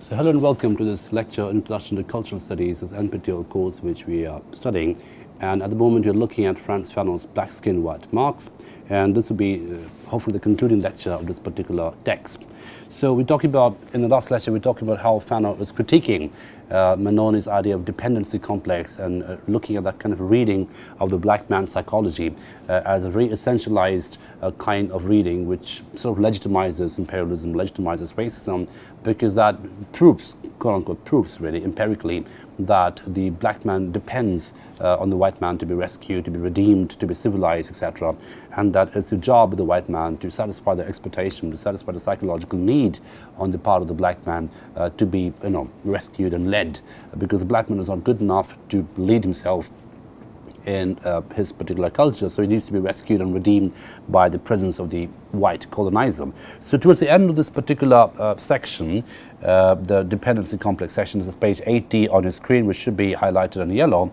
So hello and welcome to this lecture, Introduction to Cultural Studies, this NPTEL course which we are studying. And at the moment we're looking at Frantz Fanon's Black Skin, White Marks, and this will be hopefully the concluding lecture of this particular text. So we're talking about, in the last lecture, we're talking about how Fanon is critiquing Mannoni's idea of dependency complex and looking at that kind of reading of the black man's psychology as a very essentialized kind of reading which sort of legitimizes imperialism, legitimizes racism, because that proves, quote unquote, proves really empirically that the black man depends on the white man to be rescued, to be redeemed, to be civilized, etc. And that it's the job of the white man to satisfy the expectation, to satisfy the psychological need on the part of the black man to be, rescued and led, because the black man is not good enough to lead himself in his particular culture, so he needs to be rescued and redeemed by the presence of the white colonizer. So towards the end of this particular section, the dependency complex section, this is page 80 on your screen, which should be highlighted in yellow,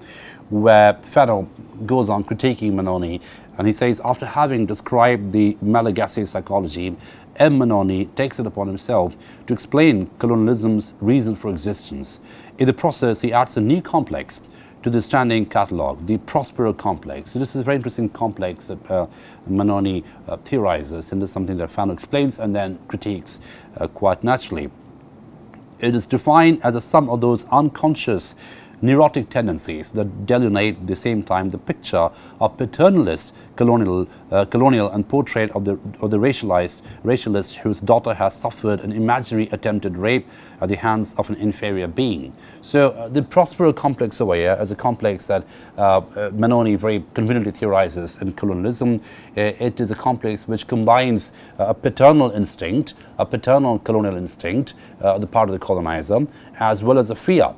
where Fanon goes on critiquing Mannoni, and he says, after having described the Malagasy psychology, M. Mannoni takes it upon himself to explain colonialism's reason for existence. In the process, he adds a new complex to the standing catalogue, the Prospero Complex. So this is a very interesting complex that Mannoni theorizes, and this is something that Fanon explains and then critiques quite naturally. It is defined as a sum of those unconscious neurotic tendencies that delineate at the same time the picture of paternalist colonial and portrait of the racialist whose daughter has suffered an imaginary attempted rape at the hands of an inferior being. So the Prospero complex over here is a complex that Mannoni very conveniently theorizes in colonialism. It is a complex which combines a paternal instinct, a paternal colonial instinct, the part of the colonizer, as well as a fear,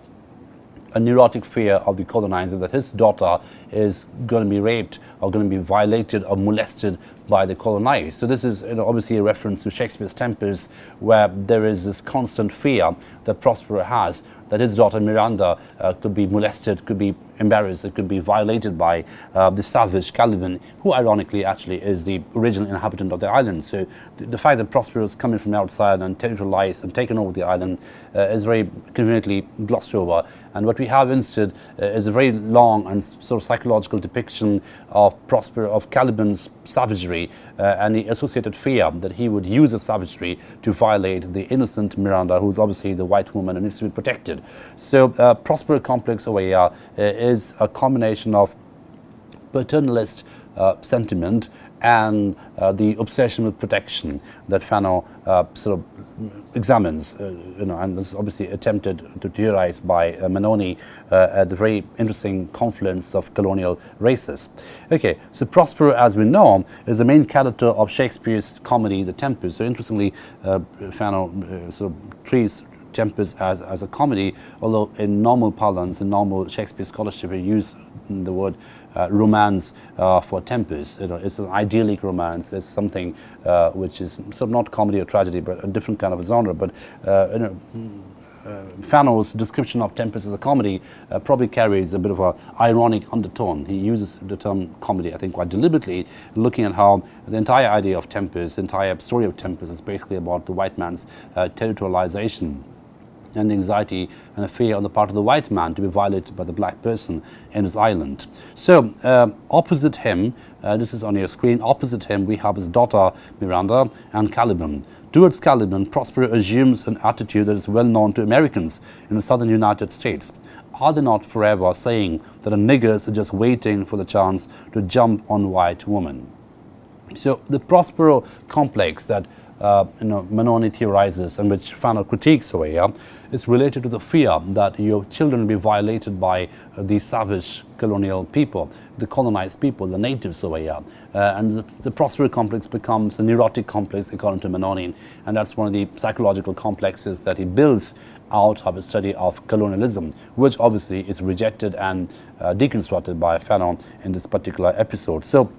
a neurotic fear of the colonizer that his daughter is going to be raped or going to be violated or molested by the colonized. So this is obviously a reference to Shakespeare's Tempest, where there is this constant fear that Prospero has that his daughter Miranda could be molested, could be embarrassed, it could be violated by the savage Cannibalism, who ironically actually is the original inhabitant of the island. So the fact that Prospero is coming from outside and territorialized and taken over the island is very conveniently glossed over. And what we have instead is a very long and sort of psychological depiction of Prospero, of Caliban's savagery and the associated fear that he would use his savagery to violate the innocent Miranda, who's obviously the white woman and needs to be protected. So Prospero complex over here is a combination of paternalist sentiment and the obsession with protection that Fanon sort of examines, and this is obviously attempted to theorize by Mannoni at the very interesting confluence of colonial races. Okay, so Prospero, as we know, is the main character of Shakespeare's comedy, The Tempest. So interestingly, Fanon sort of treats Tempest as a comedy, although in normal parlance, in normal Shakespeare scholarship, we use the word romance for Tempest. It's an idyllic romance. It's something which is sort of not comedy or tragedy, but a different kind of a genre. But Fanon's description of Tempest as a comedy probably carries a bit of an ironic undertone. He uses the term comedy, I think, quite deliberately, looking at how the entire idea of Tempest, the entire story of Tempest, is basically about the white man's territorialization and the anxiety and the fear on the part of the white man to be violated by the black person in his island. So opposite him, this is on your screen, opposite him we have his daughter Miranda and Caliban. Towards Caliban, Prospero assumes an attitude that is well known to Americans in the southern United States. Are they not forever saying that a niggers are just waiting for the chance to jump on white women? So the Prospero complex that Mannoni theorizes and which Fanon critiques over here is related to the fear that your children will be violated by the savage colonial people, the colonized people, the natives over here. And the Prospero complex becomes a neurotic complex according to Mannoni, and that's one of the psychological complexes that he builds out of a study of colonialism, which obviously is rejected and deconstructed by Fanon in this particular episode. So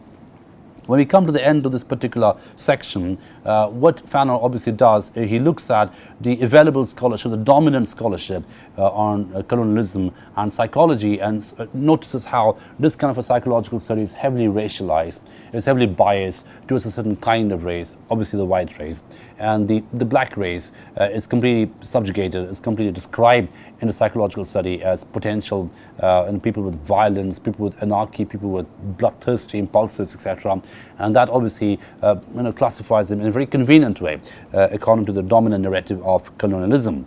When we come to the end of this particular section, what Fanon obviously does, he looks at the available scholarship, the dominant scholarship on colonialism and psychology, and notices how this kind of a psychological study is heavily racialized, is heavily biased towards a certain kind of race, obviously the white race, and the black race is completely subjugated, is completely described in the psychological study as potential in people with violence, people with anarchy, people with bloodthirsty impulses, etc. And that obviously classifies them in a very convenient way according to the dominant narrative of colonialism.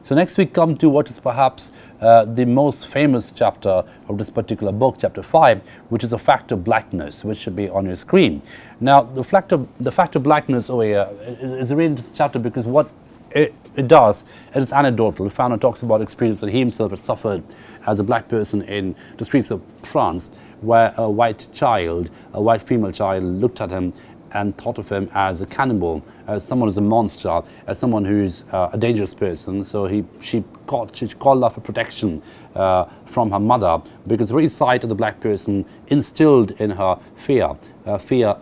So next we come to what is perhaps the most famous chapter of this particular book, chapter 5, which is a fact of blackness, which should be on your screen. Now, the fact of blackness over here is a really interesting chapter because what it does, it is anecdotal. Fanon talks about experience that he himself had suffered as a black person in the streets of France, where a white female child looked at him and thought of him as a cannibal, as someone who's a monster, as someone who's a dangerous person. So she called out for protection from her mother, because the very sight of the black person instilled in her fear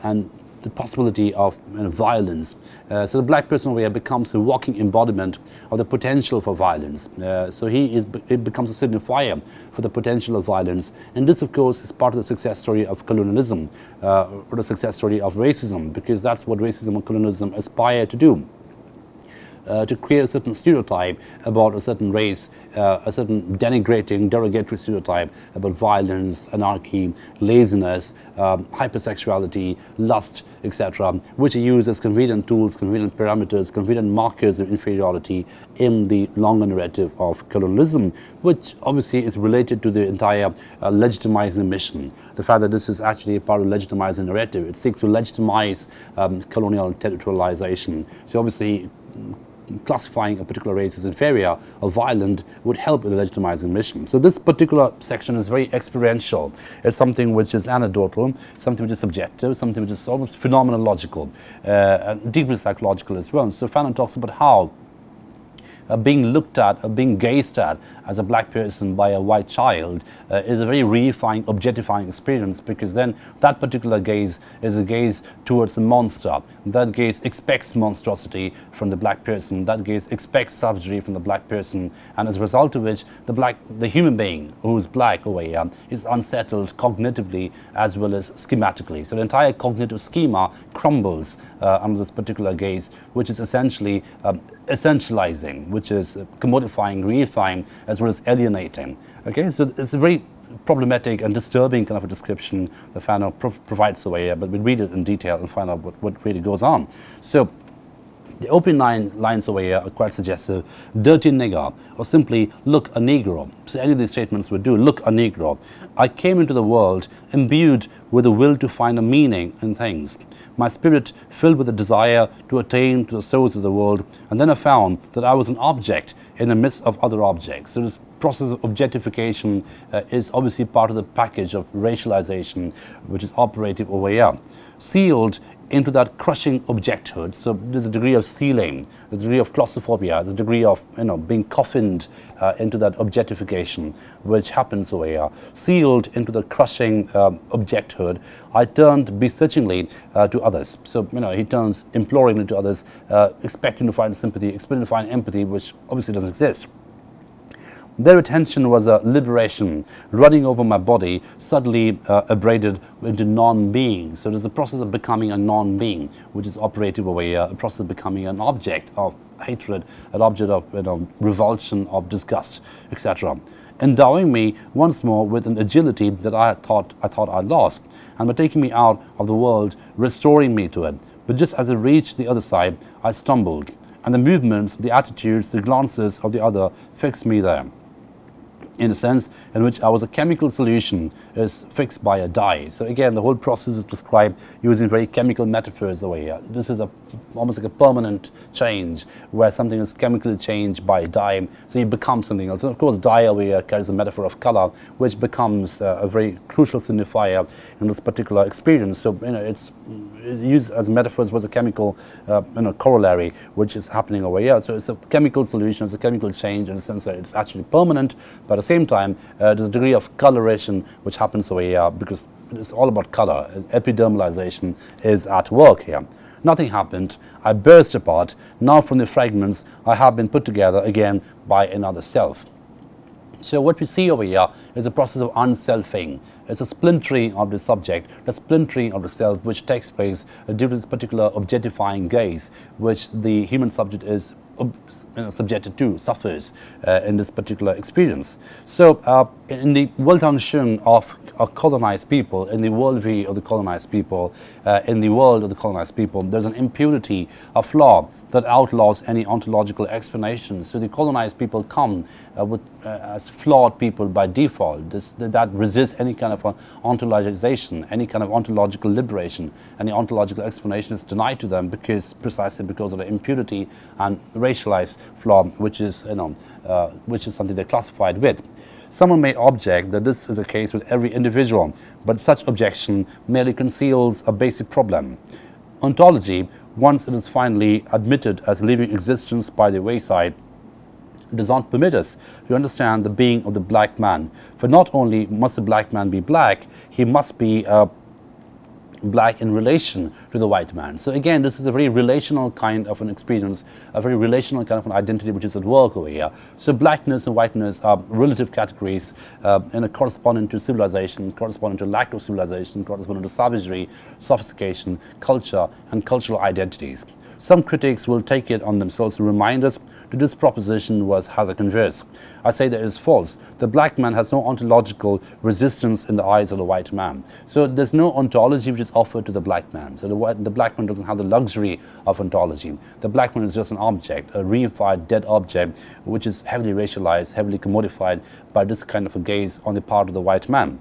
and the possibility of violence. So the black person over here becomes a walking embodiment of the potential for violence. So it becomes a signifier for the potential of violence. And this, of course, is part of the success story of colonialism, or the success story of racism, because that's what racism and colonialism aspire to do. To create a certain stereotype about a certain race, a certain denigrating, derogatory stereotype about violence, anarchy, laziness, hypersexuality, lust, etc., which are used as convenient tools, convenient parameters, convenient markers of inferiority in the longer narrative of colonialism, which obviously is related to the entire legitimizing mission. The fact that this is actually a part of the legitimizing narrative. It seeks to legitimize colonial territorialization. So obviously, classifying a particular race as inferior or violent would help in the legitimizing mission. So this particular section is very experiential. It's something which is anecdotal, something which is subjective, something which is almost phenomenological, and deeply psychological as well. So Fanon talks about how being looked at, being gazed at as a black person by a white child is a very reifying, objectifying experience, because then that particular gaze is a gaze towards a monster. That gaze expects monstrosity from the black person. That gaze expects savagery from the black person, and as a result of which, the human being who is black over here is unsettled cognitively as well as schematically. So the entire cognitive schema crumbles under this particular gaze, which is essentially essentializing, which is commodifying, reifying, as well as alienating. Okay, so it's a very problematic and disturbing kind of a description that Fanon provides over here, but we'll read it in detail and find out what really goes on. So the opening lines over here are quite suggestive. Dirty nigger, or simply look a negro. So any of these statements would do. Look a negro. I came into the world imbued with the will to find a meaning in things. My spirit filled with a desire to attain to the source of the world, and then I found that I was an object in the midst of other objects. So this process of objectification is obviously part of the package of racialization, which is operative over here. Sealed into that crushing objecthood. So there's a degree of sealing, a degree of claustrophobia, the degree of being coffined into that objectification, which happens over here. Sealed into the crushing objecthood, I turned beseechingly to others. So he turns imploringly to others, expecting to find sympathy, expecting to find empathy, which obviously doesn't exist. Their attention was a liberation running over my body, suddenly abraded into non-being. So there's a process of becoming a non-being, which is operative over here, a process of becoming an object of hatred, an object of revulsion, of disgust, etc. Endowing me once more with an agility that I thought I'd lost, and by taking me out of the world, restoring me to it. But just as I reached the other side, I stumbled, and the movements, the attitudes, the glances of the other fixed me there, in a sense in which I was a chemical solution is fixed by a dye. So again, the whole process is described using very chemical metaphors over here. This is almost like a permanent change, where something is chemically changed by dye, so you become something else. And of course, dye over here carries the metaphor of color, which becomes a very crucial signifier in this particular experience. So it's used as metaphors was a chemical corollary, which is happening over here. So it's a chemical solution, it's a chemical change in the sense that it's actually permanent, but at the same time, there's a degree of coloration which happens over here, because it's all about color. Epidermalization is at work here. Nothing happened. I burst apart. Now from the fragments, I have been put together again by another self. So what we see over here is a process of unselfing. It's a splintering of the subject, the splintering of the self, which takes place due to this particular objectifying gaze, which the human subject is subjected to, suffers in this particular experience. So in the Weltanschauung of colonized people, in the worldview of the colonized people, in the world of the colonized people, there's an impunity, a flaw that outlaws any ontological explanation. So the colonized people come as flawed people by default. That resists any kind of ontologization, any kind of ontological liberation. Any ontological explanation is denied to them precisely because of the impurity and racialized flaw, which is something they're classified with. Someone may object that this is a case with every individual, but such objection merely conceals a basic problem. Ontology, once it is finally admitted as living existence by the wayside, does not permit us to understand the being of the black man. For not only must the black man be black, he must be black in relation to the white man. So again, this is a very relational kind of an experience, a very relational kind of an identity which is at work over here. So blackness and whiteness are relative categories corresponding to civilization, corresponding to lack of civilization, corresponding to savagery, sophistication, culture, and cultural identities. Some critics will take it on themselves to remind us that this proposition has a converse. I say that it is false. The black man has no ontological resistance in the eyes of the white man. So there's no ontology which is offered to the black man. So the black man doesn't have the luxury of ontology. The black man is just an object, a reified, dead object, which is heavily racialized, heavily commodified by this kind of a gaze on the part of the white man.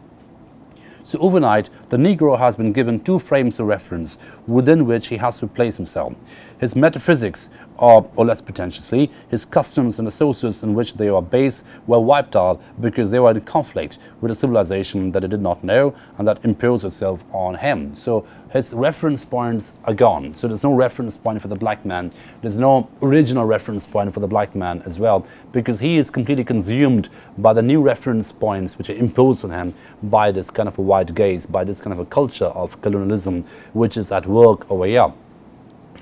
So overnight, the Negro has been given two frames of reference within which he has to place himself. His metaphysics, or less pretentiously, his customs and associates in which they are based were wiped out because they were in conflict with a civilization that he did not know and that imposed itself on him. So his reference points are gone. So there's no reference point for the black man. There's no original reference point for the black man as well, because he is completely consumed by the new reference points which are imposed on him by this kind of a white gaze, by this kind of a culture of colonialism which is at work over here.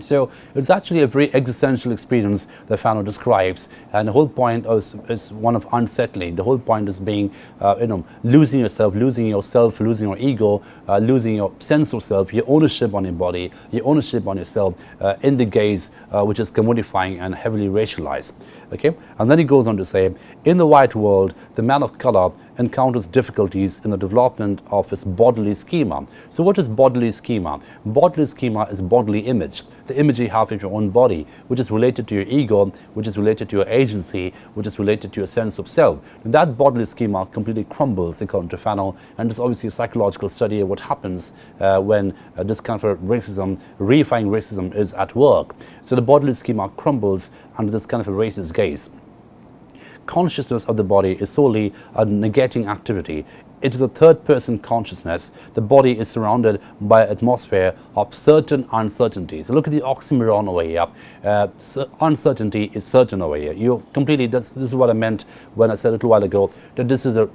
So it's actually a very existential experience that Fanon describes, and the whole point is one of unsettling. The whole point is being, losing yourself, losing your ego, losing your sense of self, your ownership on your body, your ownership on yourself in the gaze which is commodifying and heavily racialized. Okay, and then he goes on to say, in the white world, the man of color encounters difficulties in the development of his bodily schema. So what is bodily schema? Bodily schema is bodily image, the image you have of your own body, which is related to your ego, which is related to your agency, which is related to your sense of self. And that bodily schema completely crumbles, according to Fanon, and it's obviously a psychological study of what happens when this kind of racism, reifying racism, is at work. So the bodily schema crumbles under this kind of a racist gaze. Consciousness of the body is solely a negating activity. It is a third-person consciousness. The body is surrounded by an atmosphere of certain uncertainty. So look at the oxymoron over here. Uncertainty is certain over here. You completely, this is what I meant when I said a little while ago that this is a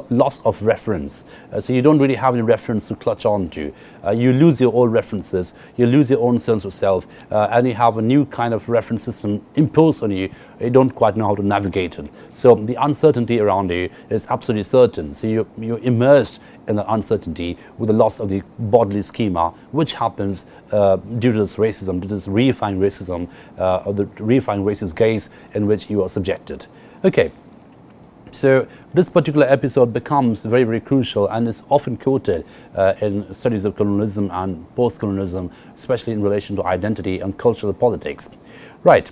loss of reference. So you don't really have any reference to clutch on to. You lose your old references, you lose your own sense of self, and you have a new kind of reference system imposed on you. You don't quite know how to navigate it. So the uncertainty around you is absolutely certain. So you're immersed in the uncertainty with the loss of the bodily schema, which happens due to this racism, due to this reifying racism, or the reifying racist gaze in which you are subjected. Okay. So this particular episode becomes very, very crucial and is often quoted in studies of colonialism and post-colonialism, especially in relation to identity and cultural politics. Right.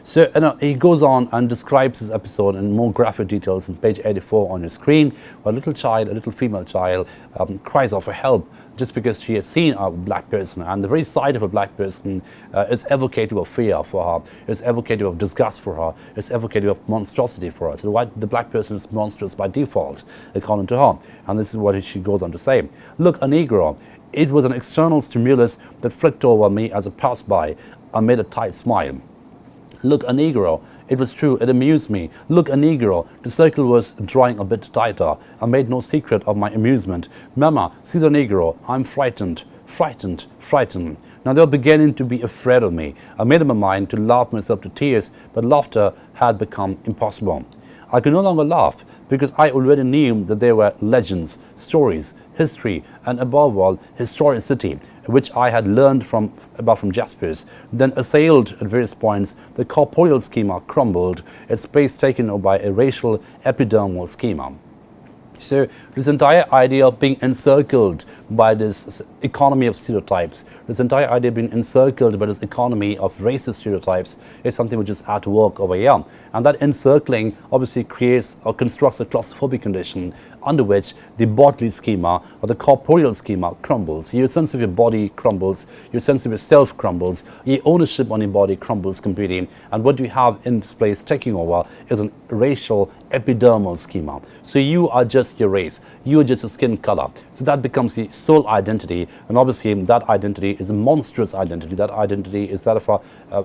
So he goes on and describes this episode in more graphic details on page 84 on your screen, where a little child, a little female child, cries out for help just because she has seen a black person, and the very sight of a black person is evocative of fear for her, is evocative of disgust for her, is evocative of monstrosity for her. So the black person is monstrous by default, according to her. And this is what she goes on to say. Look, a Negro, it was an external stimulus that flicked over me as I passed by and made a tight smile. Look, a Negro. It was true, it amused me. Look, a Negro. The circle was drawing a bit tighter. I made no secret of my amusement. Mama, see the Negro. I'm frightened, frightened, frightened. Now they were beginning to be afraid of me. I made up my mind to laugh myself to tears, but laughter had become impossible. I could no longer laugh because I already knew that there were legends, stories, history, and above all, historicity, which I had learned about from Jaspers. Then assailed at various points, the corporeal schema crumbled, its place taken over by a racial epidermal schema. So this entire idea of being encircled by this economy of stereotypes, this entire idea of being encircled by this economy of racist stereotypes is something which is at work over here. And that encircling obviously creates or constructs a claustrophobic condition under which the bodily schema or the corporeal schema crumbles. Your sense of your body crumbles, your sense of yourself crumbles, your ownership on your body crumbles completely, and what you have in this place taking over is a racial epidermal schema. So you are just your race, you are just a skin color. So that becomes the sole identity, and obviously that identity is a monstrous identity. That identity is that of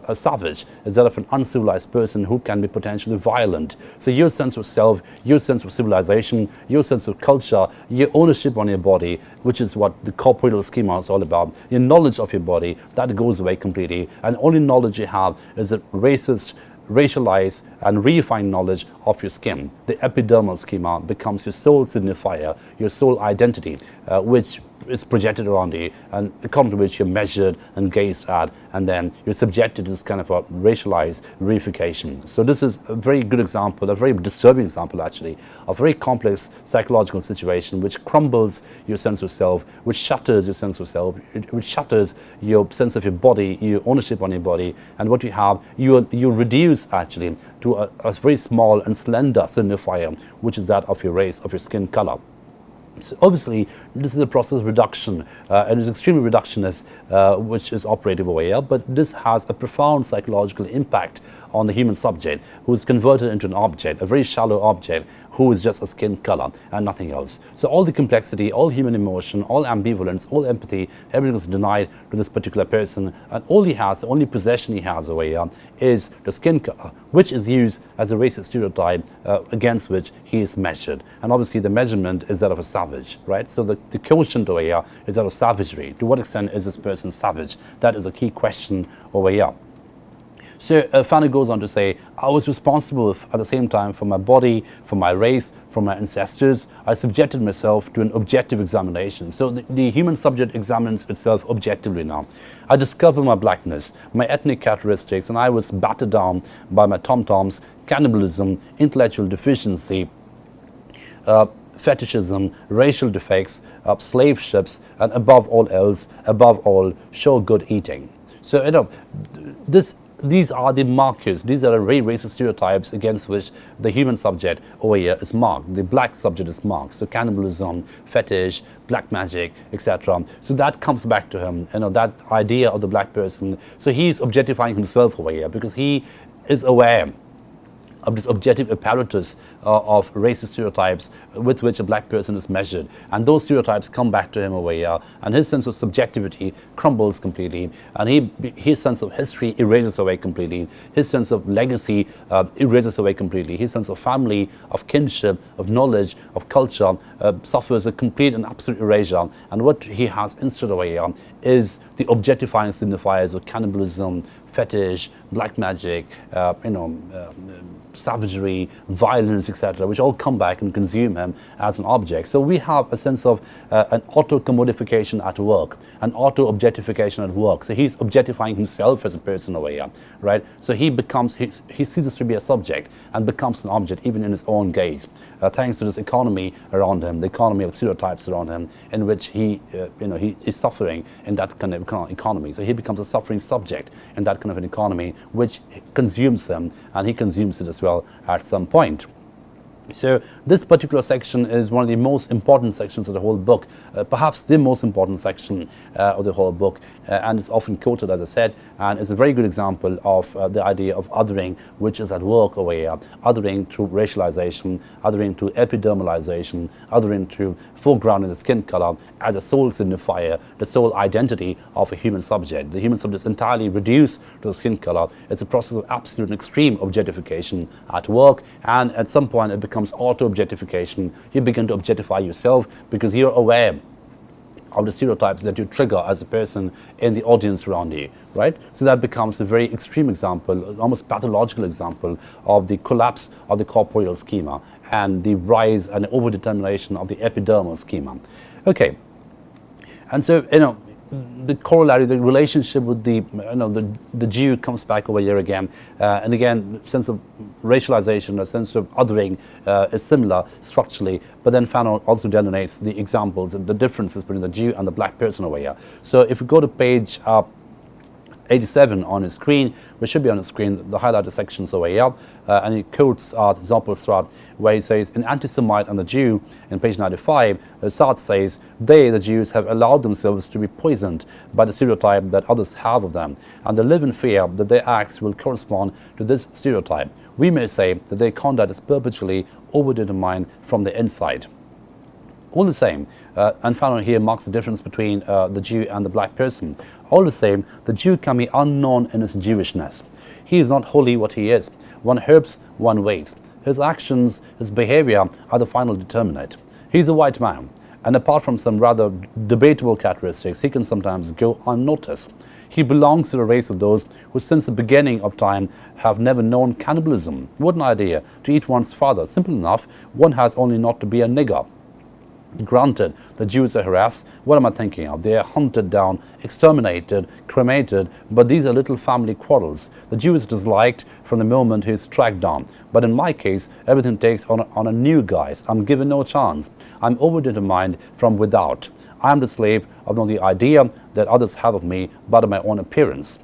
a savage, is that of an uncivilized person who can be potentially violent. So your sense of self, your sense of civilization, your sense of culture, your ownership on your body, which is what the corporeal schema is all about, your knowledge of your body, that goes away completely, and only knowledge you have is a racist, racialized and refined knowledge of your skin. The epidermal schema becomes your sole signifier, your sole identity, which is projected around you and according to which you're measured and gazed at, and then you're subjected to this kind of a racialized reification. So this is a very good example, a very disturbing example actually, of a very complex psychological situation which crumbles your sense of self, which shatters your sense of self, which shatters your sense of your body, your ownership on your body, and what you have, you reduce actually to a very small and slender signifier, which is that of your race, of your skin color. So obviously, this is a process of reduction, and it's extremely reductionist, which is operative over here, but this has a profound psychological impact on the human subject, who is converted into an object, a very shallow object, who is just a skin color and nothing else. So all the complexity, all human emotion, all ambivalence, all empathy, everything is denied to this particular person, and all he has, the only possession he has over here is the skin color, which is used as a racist stereotype against which he is measured. And obviously the measurement is that of a savage, right? So the quotient over here is that of savagery. To what extent is this person savage? That is a key question over here. So Fanon goes on to say, I was responsible at the same time for my body, for my race, for my ancestors. I subjected myself to an objective examination. So the human subject examines itself objectively now. I discovered my blackness, my ethnic characteristics, and I was battered down by my tom-toms, cannibalism, intellectual deficiency, fetishism, racial defects, slave ships, and above all else, above all, show good eating. So, these are the markers, these are the very racist stereotypes against which the human subject over here is marked, the black subject is marked. So cannibalism, fetish, black magic, etc. So that comes back to him, that idea of the black person. So he's objectifying himself over here because he is aware of this objective apparatus of racist stereotypes with which a black person is measured, and those stereotypes come back to him over here, and his sense of subjectivity crumbles completely, and his sense of history erases away completely, his sense of legacy erases away completely, his sense of family, of kinship, of knowledge, of culture suffers a complete and absolute erasure, and what he has instead over here is the objectifying signifiers of cannibalism, fetish, black magic, savagery, violence, etc., which all come back and consume him as an object. So we have a sense of an auto-commodification at work, an auto-objectification at work. So he's objectifying himself as a person over here, right? So he ceases to be a subject and becomes an object even in his own gaze, thanks to this economy around him, the economy of stereotypes around him, in which he is suffering in that kind of economy. So he becomes a suffering subject in that kind of an economy, which consumes him, and he consumes it as well at some point. So this particular section is one of the most important sections of the whole book, perhaps the most important section of the whole book, and it's often quoted, as I said, and it's a very good example of the idea of othering, which is at work over here. Othering through racialization, othering through epidermalization, othering through foregrounding the skin color as a sole signifier, the sole identity of a human subject. The human subject is entirely reduced to the skin color. It's a process of absolute and extreme objectification at work, and at some point it becomes auto-objectification. You begin to objectify yourself because you're aware of the stereotypes that you trigger as a person in the audience around you, right? So that becomes a very extreme example, almost pathological example of the collapse of the corporeal schema and the rise and overdetermination of the epidermal schema. Okay, and so, the corollary, the relationship with the Jew comes back over here again, and again, the sense of racialization, a sense of othering is similar structurally, but then Fanon also delineates the examples and the differences between the Jew and the black person over here. So if we go to page 87 on his screen, which should be on the screen, the highlighted sections over here, and he quotes Zoppelstraat, where he says, in Anti-Semite and the Jew, in page 95, Sartre says, they, the Jews, have allowed themselves to be poisoned by the stereotype that others have of them, and they live in fear that their acts will correspond to this stereotype. We may say that their conduct is perpetually overdetermined from the inside. All the same, and Fanon here marks the difference between the Jew and the black person. All the same, the Jew can be unknown in his Jewishness. He is not wholly what he is. One hopes, one waits. His actions, his behavior are the final determinant. He's a white man, and apart from some rather debatable characteristics, he can sometimes go unnoticed. He belongs to the race of those who since the beginning of time have never known cannibalism. What an idea, to eat one's father. Simple enough, one has only not to be a nigger. Granted, the Jews are harassed. What am I thinking of? They are hunted down, exterminated, cremated, but these are little family quarrels. The Jew is disliked from the moment he is tracked down. But in my case, everything takes on a new guise. I'm given no chance. I'm overdetermined from without. I am the slave of not the idea that others have of me, but of my own appearance.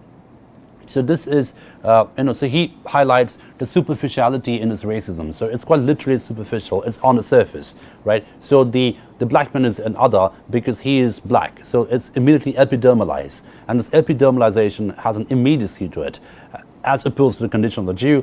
So this is, so he highlights the superficiality in his racism. So it's quite literally superficial. It's on the surface, right? So the black man is an other because he is black. So it's immediately epidermalized. And this epidermalization has an immediacy to it, as opposed to the condition of the Jew,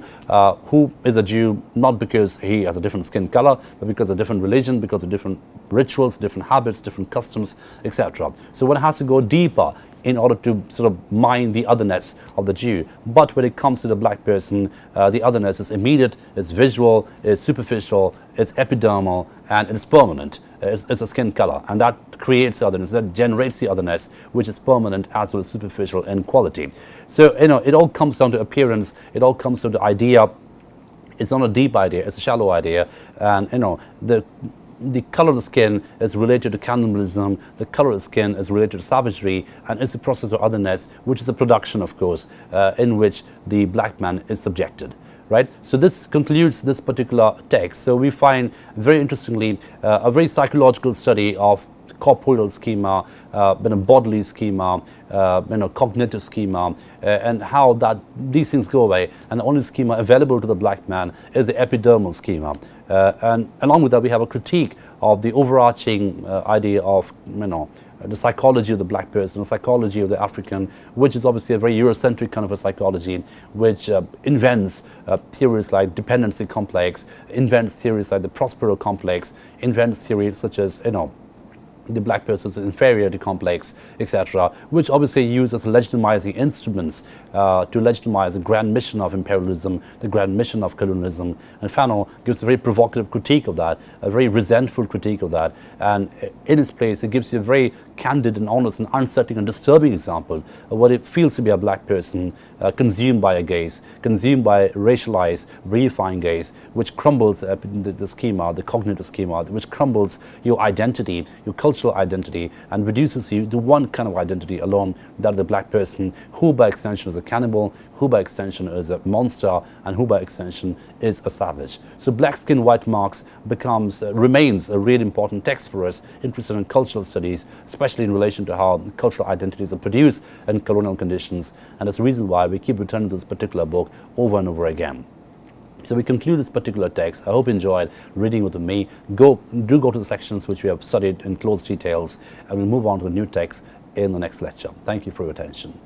who is a Jew not because he has a different skin color, but because of different religion, because of different rituals, different habits, different customs, etc. So one has to go deeper in order to sort of mine the otherness of the Jew. But when it comes to the black person, the otherness is immediate, it's visual, it's superficial, it's epidermal, and it's permanent. It's a skin color, and that creates the otherness, that generates the otherness, which is permanent as well as superficial in quality. So, it all comes down to appearance, it all comes to the idea. It's not a deep idea, it's a shallow idea, and the color of the skin is related to cannibalism, the color of the skin is related to savagery, and it's a process of otherness, which is a production, of course, in which the black man is subjected. Right? So this concludes this particular text. So we find, very interestingly, a very psychological study of corporeal schema, bodily schema, cognitive schema, and how these things go away. And the only schema available to the black man is the epidermal schema. And along with that, we have a critique of the overarching idea of, the psychology of the black person, the psychology of the African, which is obviously a very Eurocentric kind of a psychology, which invents theories like dependency complex, invents theories like the Prospero Complex, invents theories such as, the black person's inferiority complex, etc., which obviously use as legitimizing instruments to legitimize the grand mission of imperialism, the grand mission of colonialism. And Fanon gives a very provocative critique of that, a very resentful critique of that. And in its place, it gives you a very candid and honest and unsettling and disturbing example of what it feels to be a black person consumed by a gaze, consumed by racialized, reifying gaze, which crumbles the schema, the cognitive schema, which crumbles your identity, your cultural identity, and reduces you to one kind of identity alone, that of the black person, who by extension is a cannibal, who by extension is a monster, and who by extension is a savage. So Black Skin, White Marks remains a really important text for us interested in cultural studies, especially in relation to how cultural identities are produced in colonial conditions, and that's the reason why we keep returning to this particular book over and over again. So we conclude this particular text. I hope you enjoyed reading with me. Do go to the sections which we have studied in close details, and we'll move on to a new text in the next lecture. Thank you for your attention.